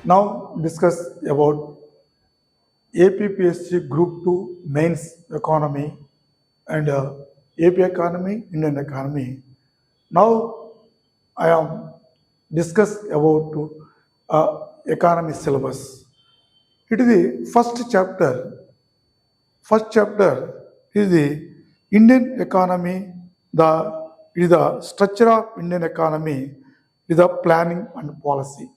Now discuss about APPSC Group 2 Mains Economy and AP Economy, Indian Economy. Now I am discuss about economy syllabus. It is the first chapter. First chapter is the Indian economy. It is the structure of Indian economy. It is the planning and policy.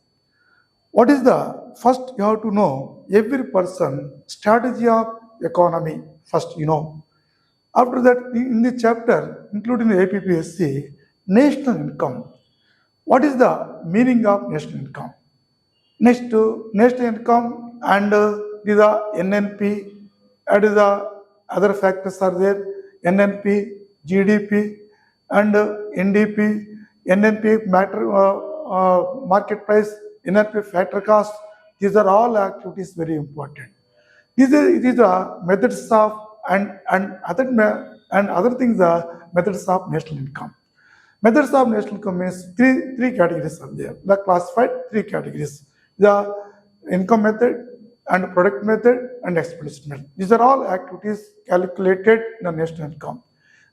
What is the first you have to know every person strategy of economy first After that in the chapter including the APPSC national income. What is the meaning of national income? Next to national income and the NNP and the other factors are there. NNP, GDP and NDP, NNP matter market price, NNP factor cost. These are all activities very important. These are methods of and other things are methods of national income. Methods of national income means three categories are there. The classified three categories: the income method and product method and expenditure method. These are all activities calculated in the national income.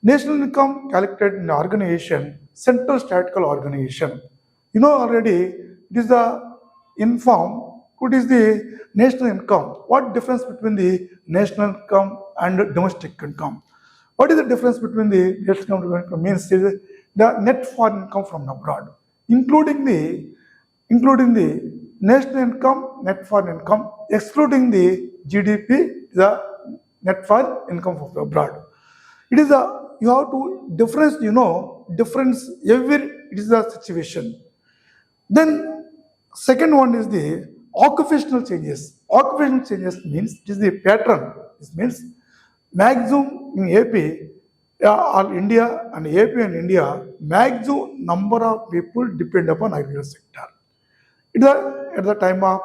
National income calculated in the organization, central statistical organization. You know already it is the inform. What is the national income? What difference between the national income and domestic income? What is the difference between the national income? Means the net foreign income from abroad, including the national income, net foreign income, excluding the GDP, the net foreign income from abroad. It is you have to difference every it is the situation. Then second one is the occupational changes. Occupational changes means it is the pattern. This means maximum in AP or India and AP and India, maximum number of people depend upon agriculture sector. It is at the time of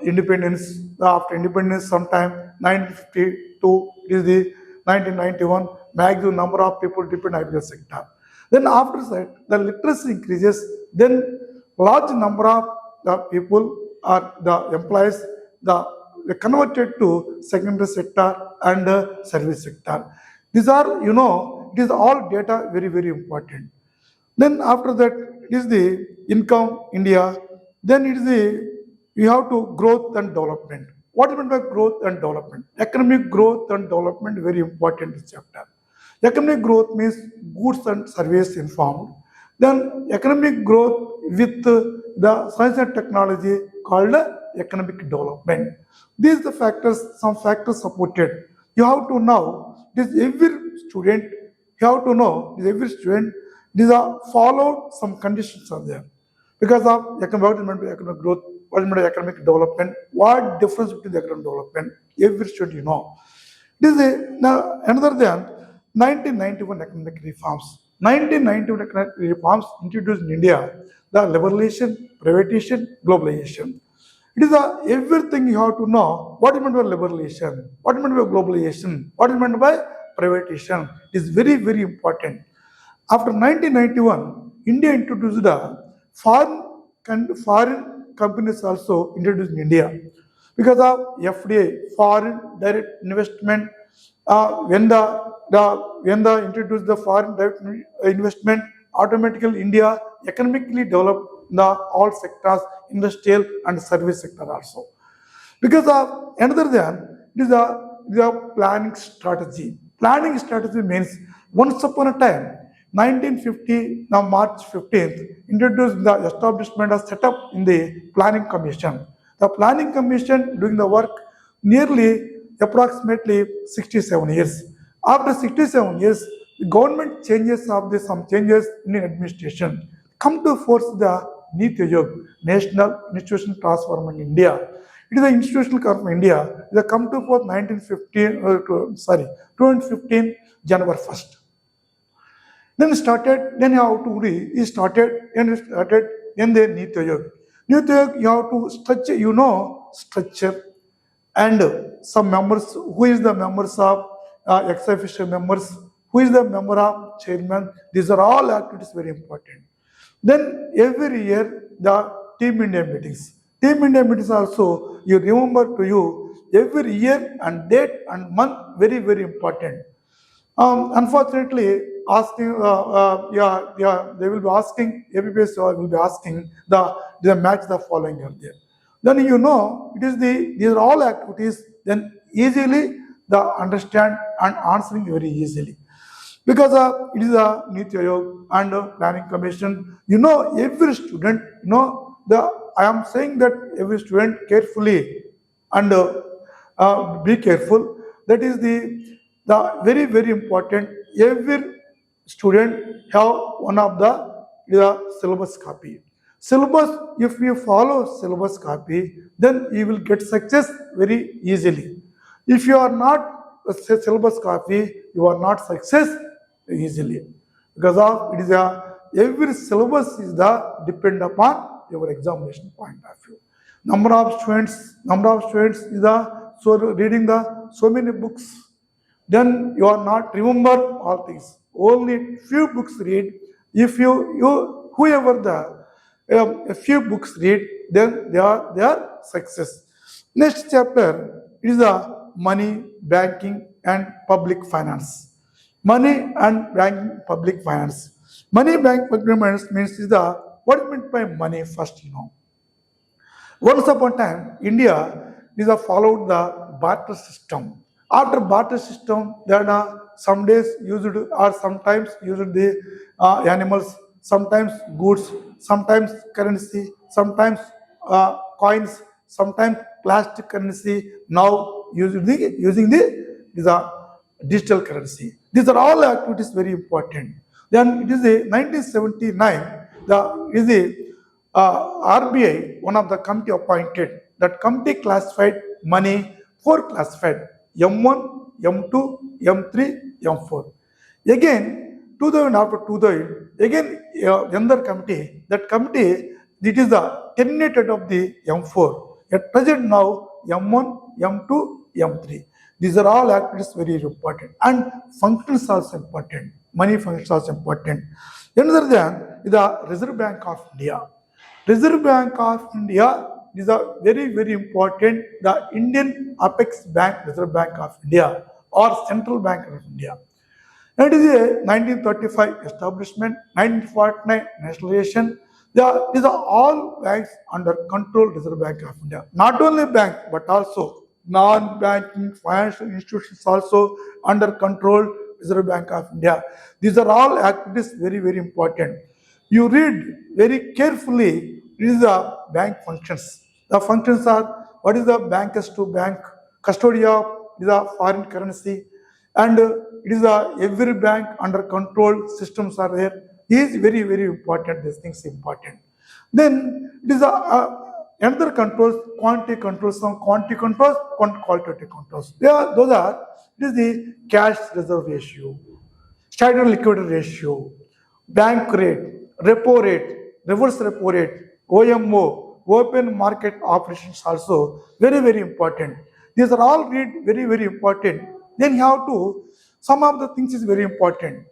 independence, after independence sometime 1952, it is the 1991, maximum number of people depend on agriculture sector. Then after that, the literacy increases, then large number of the people or the employees they converted to secondary sector and service sector. These are, it is all data very, very important. Then after that, it is the income India. Then it is we have to growth and development. What is meant by growth and development? Economic growth and development very important in this chapter. Economic growth means goods and service informed. Then economic growth with the science and technology called economic development. These are the factors, some factors supported. You have to know this every student, these are followed, some conditions are there. Because of economic growth, what is economic development, what difference between the economic development, every student This is another than 1991 economic reforms. 1991 economic reforms introduced in India the liberalization, privatization, globalization. It is everything you have to know. What is meant by liberalization? What is meant by globalization? What is meant by privatization? It is very, very important. After 1991, India introduced the foreign companies also introduced in India because of FDI, foreign direct investment. When the introduced the foreign direct investment, automatically India economically developed the all sectors, industrial and service sector also. Because of another than it is the planning strategy. Planning strategy means once upon a time, 1950, now March 15th, introduced the establishment or set up in the planning commission. The planning commission doing the work nearly approximately 67 years. After 67 years, the government changes some changes in the administration come to force the Niti Ayog, National Institutional Transformation in India. It is the institutional transformation in India. It come to force 2015 January 1st. Then started in the Niti Ayog. Niti Ayog, you have to structure and some members, who is the members of ex-officio members, who is the member of chairman. These are all activities very important. Then every year the Team India meetings. Team India meetings also, you remember to you every year and date and month, very, very important. Unfortunately, asking, they will be asking, APPSC will be asking the match the following year there. Then you know, these are all activities, then easily the understand and answering very easily. Because it is a Niti Aayog and Planning Commission. You know, every student, I am saying that every student carefully and be careful. That is the very, very important. Every student have one of the syllabus copy. Syllabus, if you follow syllabus copy, then you will get success very easily. If you are not a syllabus copy, you are not success easily, because of it is every syllabus is the depend upon your examination point of view. Number of students is the so reading the so many books, then you are not remember all things. Only few books read. If you whoever a few books read, then they are success. Next chapter is the money, banking, and public finance. Money and banking, public finance. Money, bank, public finance means is the what is meant by money first, Once upon a time, India is followed the barter system. After barter system, there are some days used or sometimes used the animals, sometimes goods, sometimes currency, sometimes coins, sometimes plastic currency. Now using the digital currency. These are all activities very important. Then it is a 1979. RBI, one of the committee appointed. That committee classified money four classified: M1, M2, M3, M4. Again, 2000 after 2000, again another committee. That committee, it is the terminated of the M4. At present now, M1, M2, M3. These are all activities very important, and functions also important. Money functions also important. Another than the Reserve Bank of India. Reserve Bank of India is a very, very important, the Indian Apex Bank, Reserve Bank of India, or Central Bank of India. And it is a 1935 establishment, 1949 nationalization. These are all banks under control Reserve Bank of India. Not only bank, but also non-banking financial institutions also under control Reserve Bank of India. These are all activities very, very important. You read very carefully, it is the bank functions. The functions are, what is the bankers to bank, custody of the foreign currency, and it is every bank under control systems are there. Is very, very important. These things important. Then it is another controls, quantity controls, some quantity controls, qualitative controls. It is the cash reserve ratio, standard liquidity ratio, bank rate, repo rate, reverse repo rate, OMO, open market operations also very, very important. These are all read very, very important. Then you have to, some of the things is very important.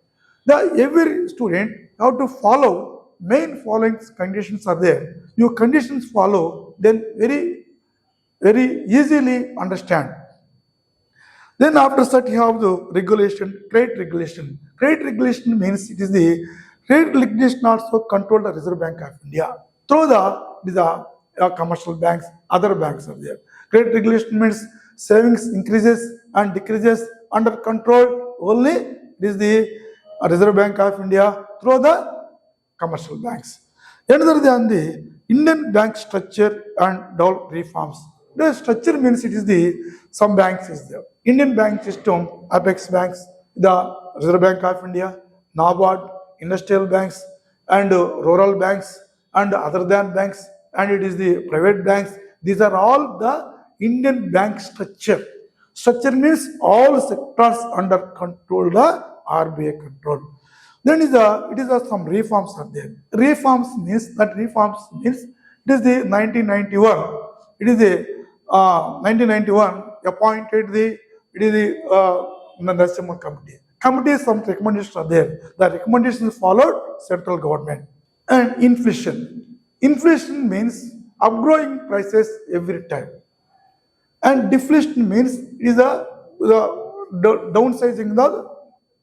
Every student have to follow main following conditions are there. Your conditions follow, then very, very easily understand. Then after that you have the regulation, credit regulation. Credit regulation means it is the credit regulation also control the Reserve Bank of India through the commercial banks, other banks are there. Credit regulation means savings increases and decreases under control only. It is the Reserve Bank of India through the commercial banks. Another than the Indian bank structure and develop reforms. The structure means it is the some banks is there. Indian bank system, Apex banks, the Reserve Bank of India, NABARD, industrial banks, and rural banks, and other than banks, and it is the private banks. These are all the Indian bank structure. Structure means all sectors under control, the RBI control. Then it is some reforms are there. Reforms means it is the 1991. It is the 1991 appointed the Narasimha committee. Committee, some recommendations are there. The recommendations followed central government. And inflation. Inflation means upgrowing prices every time. And deflation means is the downsizing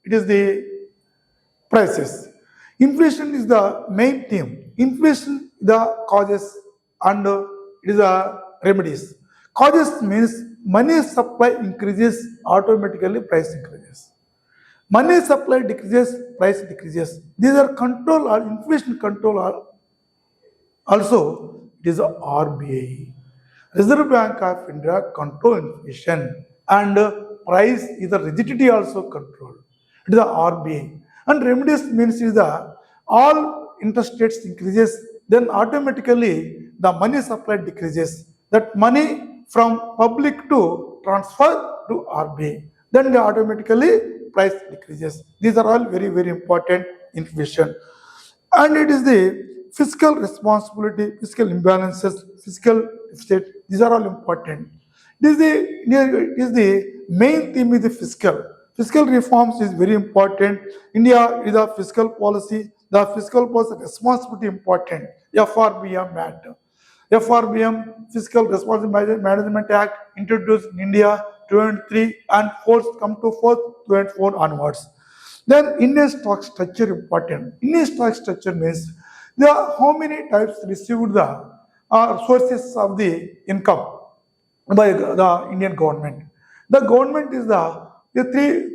it is the prices. Inflation is the main theme. Inflation the causes and it is the remedies. Causes means money supply increases, automatically price increases. Money supply decreases, price decreases. These are control or inflation control are also it is a RBI. Reserve Bank of India control inflation and price is the rigidity also control. It is the RBI. And remedies means is the all interest rates increases, then automatically the money supply decreases. That money from public to transfer to RBI. Then the automatically price decreases. These are all very, very important inflation. And it is the fiscal responsibility, fiscal imbalances, fiscal deficit. These are all important. It is the main theme is the fiscal. Fiscal reforms is very important. India is a fiscal policy. The fiscal policy responsibility important. FRBM Act. FRBM Fiscal Responsibility Management Act introduced in India 23 and force come to force 24 onwards. Then Indian stock structure important. Indian stock structure means there are how many types received the sources of the income by the Indian government. The government is the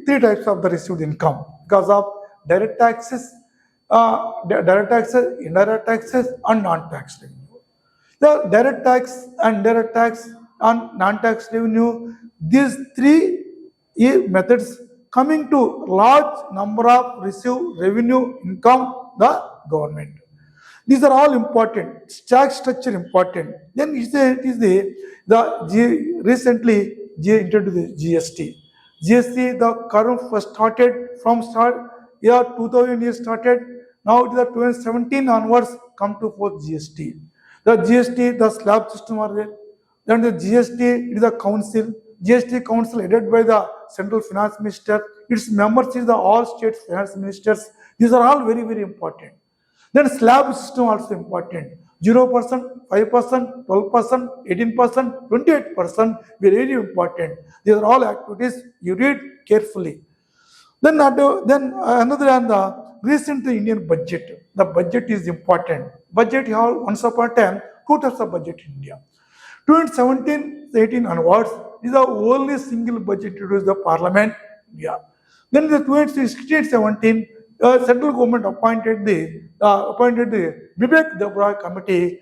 three types of the received income because of direct taxes, indirect taxes, and non-tax revenue. The direct tax and indirect tax and non-tax revenue, these three methods coming to large number of receive revenue income the government. These are all important. Tax structure important. Then recently introduced the GST. GST the curve was started from year 2000 years started. Now it is the 2017 onwards come to forth GST. The GST, the slab system are there. Then the GST is the council. GST council headed by the central finance minister. Its members is the all state finance ministers. These are all very, very important. Then slab system also important. 0%, 5%, 12%, 18%, 28%, very important. These are all activities you read carefully. Then another and the recent Indian budget. The budget is important. Budget you have once upon a time two types of budget in India. 2017-18 onwards is the only single budget introduced the parliament India. Then the 2016-17 central government appointed the Vivek Debra committee.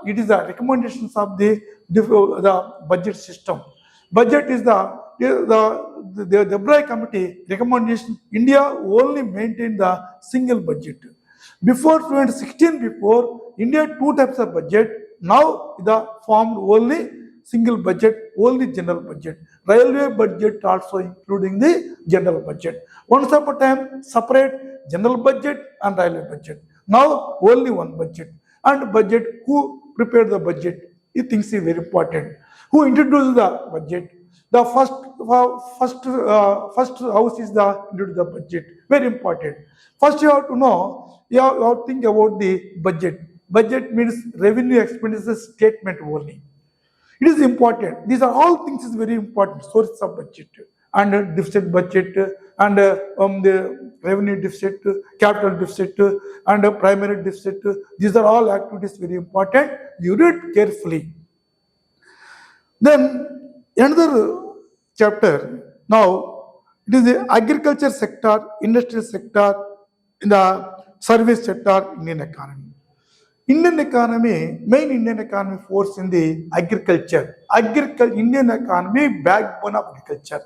It is the recommendations of the budget system. Budget is the Debra committee recommendation. India only maintained the single budget. Before 2016, India two types of budget. Now the formed only single budget, only general budget. Railway budget also including the general budget. Once upon a time, separate general budget and railway budget. Now only one budget. And budget, who prepared the budget? He thinks is very important. Who introduced the budget? The first house is the budget. Very important. First you have to know, you have to think about the budget. Budget means revenue expenditure statement only. It is important. These are all things is very important. Sources of budget and deficit budget and the revenue deficit, capital deficit and primary deficit. These are all activities very important. You read carefully. Then another chapter. Now it is the agriculture sector, industrial sector, in the service sector, Indian economy. Indian economy, main Indian economy force in the agriculture. Indian economy backbone of agriculture.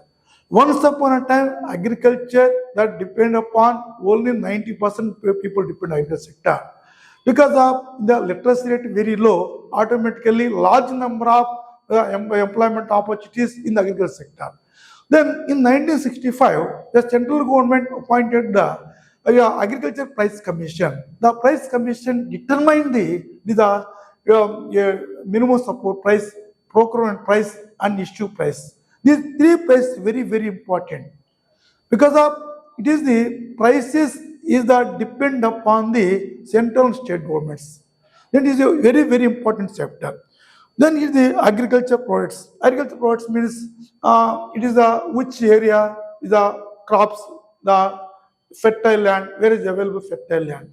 Once upon a time, agriculture that depend upon only 90% people depend on agriculture sector. Because of the literacy rate very low, automatically large number of employment opportunities in the agriculture sector. Then in 1965, the central government appointed the Agriculture Price Commission. The Price Commission determined the minimum support price, procurement price, and issue price. These three prices very, very important because of it is the prices is that depend upon the central and state governments. That is a very, very important chapter. Then is the agriculture products. Agriculture products means it is the which area is the crops, the fertile land, where is available fertile land.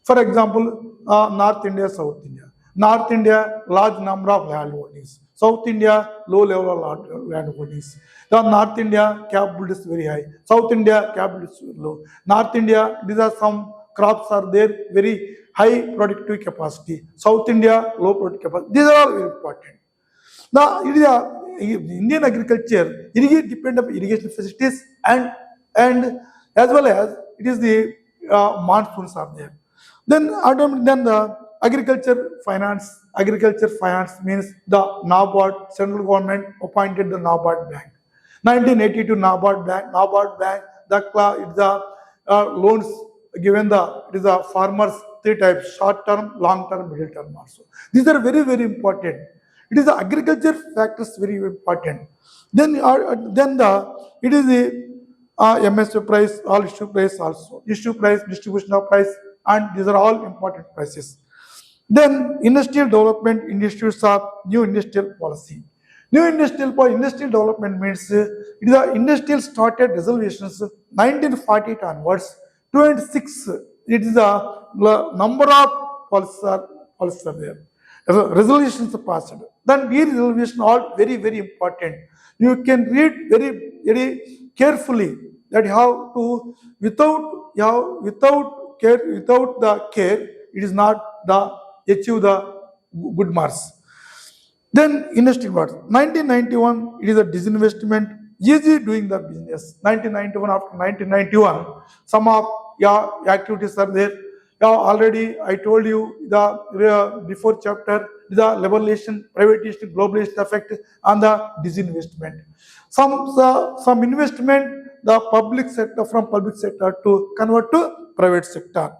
For example, North India, South India. North India, large number of land holdings. South India, low level of land holdings. The North India, capital is very high. South India, capital is very low. North India, these are some crops are there, very high productive capacity. South India, low productive capacity. These are all very important. Now, it is Indian agriculture depend on irrigation facilities and as well as it is the monsoons are there. Then the agriculture finance. Agriculture finance means the NABARD central government appointed the NABARD bank. 1982 NABARD bank. It's the loans given it is the farmers three types: short term, long term, middle term also. These are very, very important. It is the agriculture factors very important. Then it is the MSP price, all issue price also. Issue price, distribution of price, and these are all important prices. Then industrial development, institutes of new industrial policy. New industrial development means it is the industrial started reservations 1940 onwards. 26, it is the number of policies are there. Resolutions are passed. Then these resolutions are very, very important. You can read very, very carefully that how to without the care, it is not the achieve the good marks. Then industry words. 1991, it is a disinvestment, easy doing the business. 1991, after 1991, some of activities are there. Already I told you the before chapter, the liberalization, privatization, globalization effect on the disinvestment. Some investment, the public sector from public sector to convert to private sector.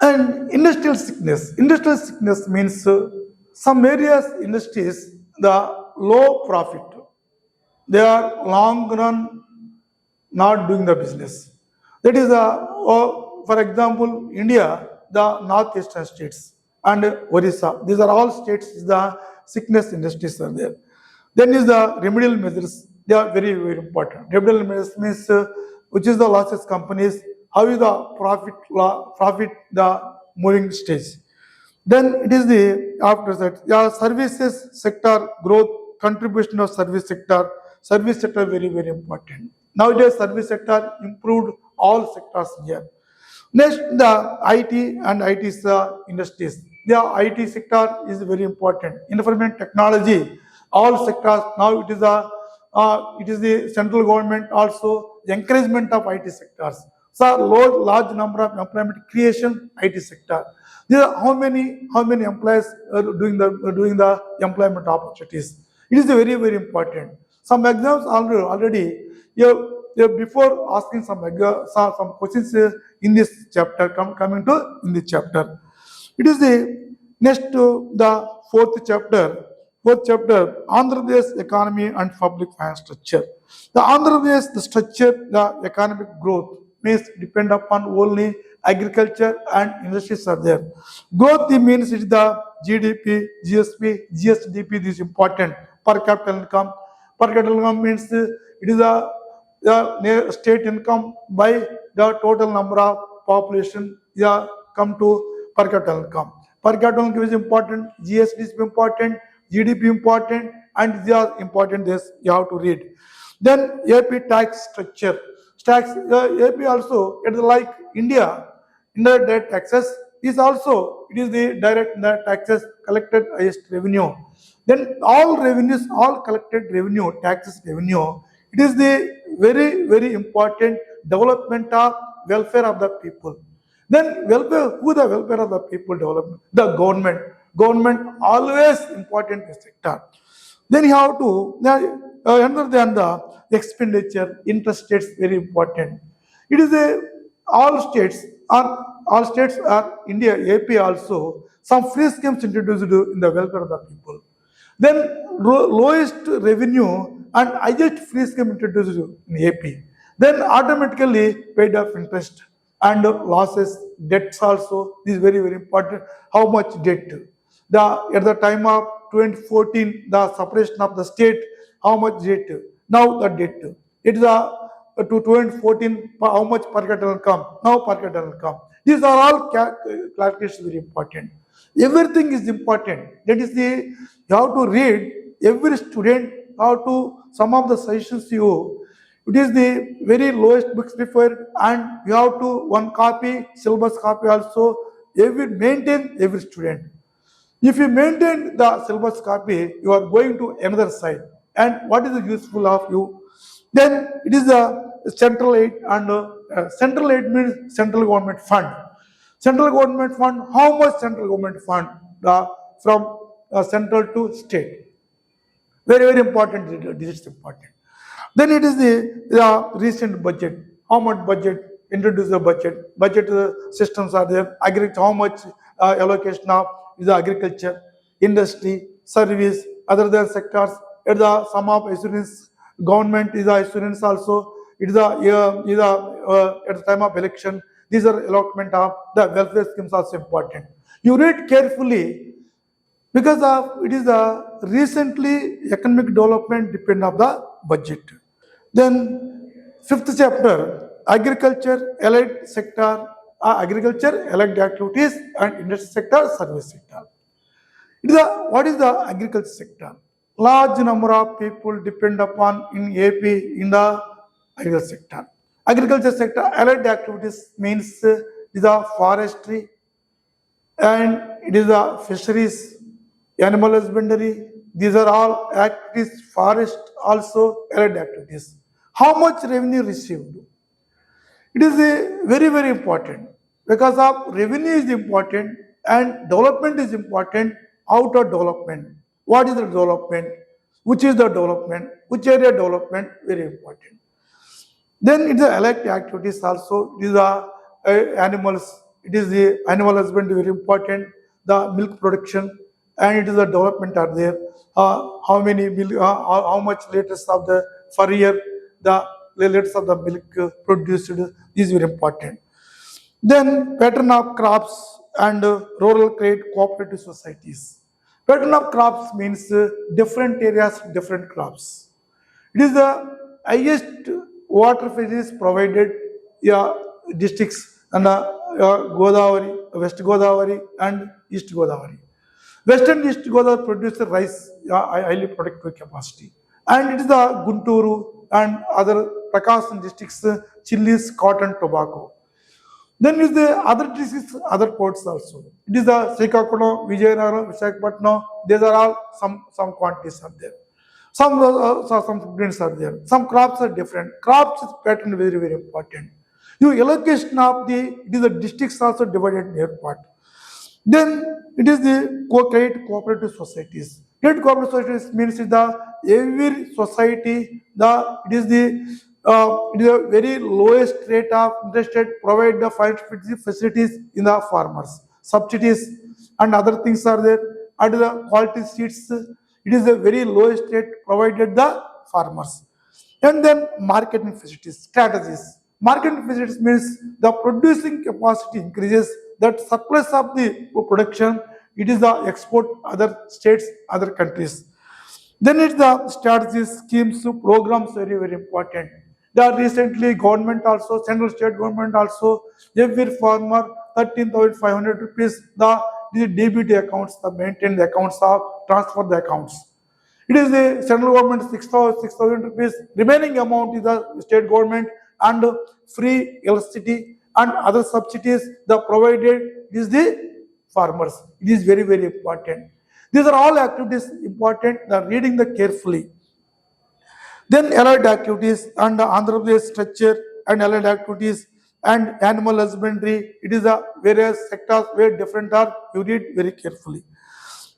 And industrial sickness. Industrial sickness means some areas, industries, the low profit. They are long run not doing the business. That is, for example, India, the northeastern states and Orissa. These are all states, the sickness industries are there. Then is the remedial measures. They are very, very important. Remedial measures means which is the losses companies, how is the profit the moving stage. Then it is the after that services sector growth, contribution of service sector. Service sector very, very important. Nowadays service sector improved all sectors here. Next, the IT and IT industries. The IT sector is very important. Information technology, all sectors now it is the central government also the encouragement of IT sectors. So large number of employment creation IT sector. There are how many employees are doing the employment opportunities. It is very, very important. Some exams already before asking some questions in this chapter coming to in this chapter. It is the next to the fourth chapter. Andhra Pradesh economy and public finance structure. The Andhra Pradesh the structure, the economic growth means depend upon only agriculture and industries are there. Growth means it is the GDP, GSDP. This is important. Per capita income. Per capita income means it is the state income by the total number of population. Come to per capita income. Per capita income is important. GSD is important. GDP important, and these are important. This you have to read. Then AP tax structure. AP also it is like India. Indirect taxes is also it is the direct taxes collected highest revenue. Then all revenues, all collected revenue, taxes revenue. It is the very, very important development of welfare of the people. Then welfare, who the welfare of the people development? The government. Government always important sector. Then you have to other than the expenditure, interest rates very important. It is all states are India, AP also some free schemes introduced in the welfare of the people. Then lowest revenue and highest free scheme introduced in AP. Then automatically paid off interest and losses, debts also. This is very, very important. How much debt? At the time of 2014, the separation of the state, how much debt? Now the debt. It is to 2014, how much per capita income? Now per capita income. These are all clarifications very important. Everything is important. That is you have to read every student how to some of the suggestions you. It is the very lowest books preferred, and you have to one copy, syllabus copy also. Every maintain every student. If you maintain the syllabus copy, you are going to another side. And what is the useful of you? Then it is the central aid, and central aid means central government fund. Central government fund, how much central government fund from central to state? Very, very important. This is important. Then it is the recent budget. How much budget? Introduce the budget. Budget systems are there. Agriculture, how much allocation of is the agriculture, industry, service, other than sectors. At the sum of assurance, government is the assurance also. It is at the time of election. These are allotment of the welfare schemes also important. You read carefully because it is the recently economic development depend of the budget. Then fifth chapter, agriculture, allied sector, agriculture, allied activities, and industry sector, service sector. What is the agriculture sector? Large number of people depend upon in AP in the agriculture sector. Agriculture sector, allied activities means is a forestry, and it is a fisheries, animal husbandry. These are all activities, forest also allied activities. How much revenue received? It is very, very important because of revenue is important and development is important. Out of development, what is the development? Which is the development? Which area development? Very important. Then it is the allied activities also. These are animals. It is the animal husbandry very important. The milk production, and it is the development are there. How many milk? How much liters of the per year the liters of the milk produced is very important. Then pattern of crops and rural credit cooperative societies. Pattern of crops means different areas, different crops. It is the highest water facilities provided districts and Godavari, West Godavari and East Godavari. Western East Godavari produces rice, highly productive capacity. And it is the Gunturu and other Prakasam districts, chilies, cotton, tobacco. Then is the other districts, other ports also. It is the Srikakulam, Vijayanagara, Visakhapatnam. These are all some quantities are there. Some footprints are there. Some crops are different. Crops pattern very, very important. You allocation of it is the districts also divided in their part. Then it is the credit cooperative societies. Credit cooperative societies means the every society it is the very lowest rate of interest rate provide the financial facilities in the farmers. Subsidies and other things are there. And the quality seeds, it is the very lowest rate provided the farmers. And then marketing facilities, strategies. Marketing facilities means the producing capacity increases, that surplus of the production, it is the export other states, other countries. Then it's the strategies, schemes, programs very, very important. The recently government also, central state government also, every farmer 13,500 rupees, the DBT accounts, the maintain the accounts of transfer the accounts. It is the central government 6,000 rupees, remaining amount is the state government and free electricity and other subsidies the provided is the farmers. It is very, very important. These are all activities important, the reading the carefully. Then allied activities and Andhra Pradesh structure and allied activities and animal husbandry, it is the various sectors where different are, you read very carefully.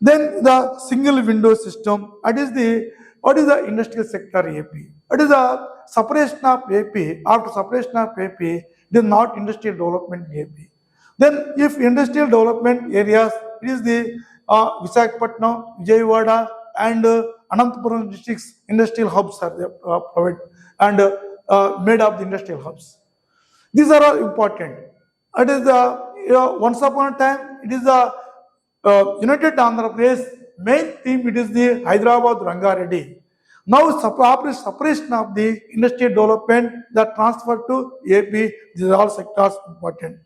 Then the single window system, what is the industrial sector AP? What is the separation of AP? After separation of AP, it is not industrial development AP. Then if industrial development areas, it is the Visakhapatnam, Vijayawada and Anantapuram districts industrial hubs are provided and made of the industrial hubs. These are all important. It is the once upon a time it is the United Andhra Pradesh main theme. It is the Hyderabad Rangareddy. Now separation of the industry development that transfer to AP. These are all sectors important.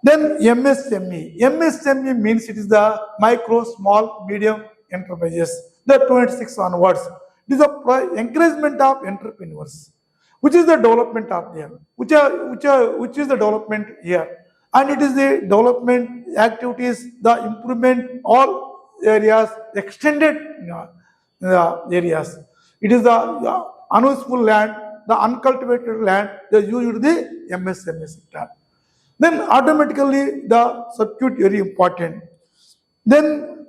Then MSME. MSME means it is the micro, small, medium enterprises. The 26 onwards. It is a encouragement of entrepreneurs, which is the development of them, which is the development here. And it is the development activities, the improvement, all areas, extended areas. It is the unuseful land, the uncultivated land, they use the MSME sector. Then automatically the circuit very important. Then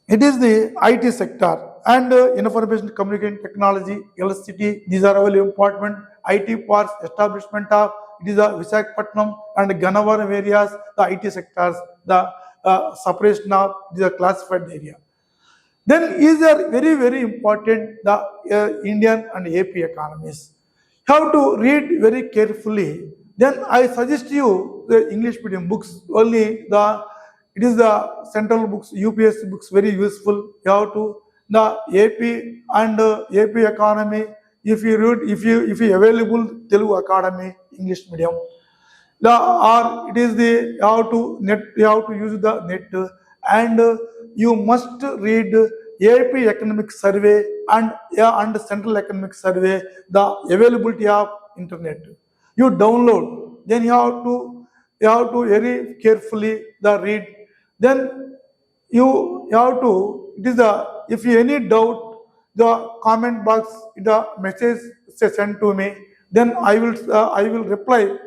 it is the IT sector and information communication technology, electricity. These are very important. IT parks, establishment of it is the Visakhapatnam and Gannavaram areas, the IT sectors, the separation of the classified area. Then is are very important the Indian and AP economies. You have to read very carefully. Then I suggest you the English medium books only. It is the central books, UPSC books, very useful. You have to the AP and AP economy. If you read, if you available Telugu Academy English medium, or it is the you have to use the net, and you must read AP economic survey and central economic survey, the availability of internet. You download, then you have to very carefully the read. Then you have to, it is the, if you any doubt, the comment box, the message sent to me, then I will reply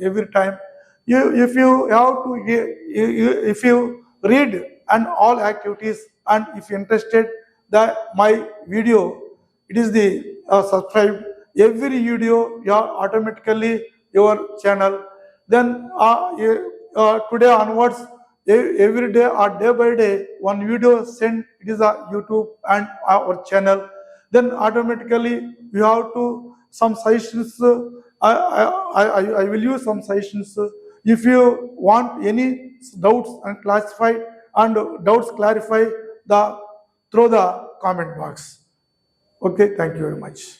every time. If you have to if you read and all activities, and if you're interested that my video, it is the subscribe every video, you are automatically your channel. Then today onwards, every day or day by day, one video sent, it is a YouTube and our channel. Then automatically you have to some suggestions. I will use some suggestions. If you want any doubts and classify and doubts clarify the through the comment box. Okay, thank you very much.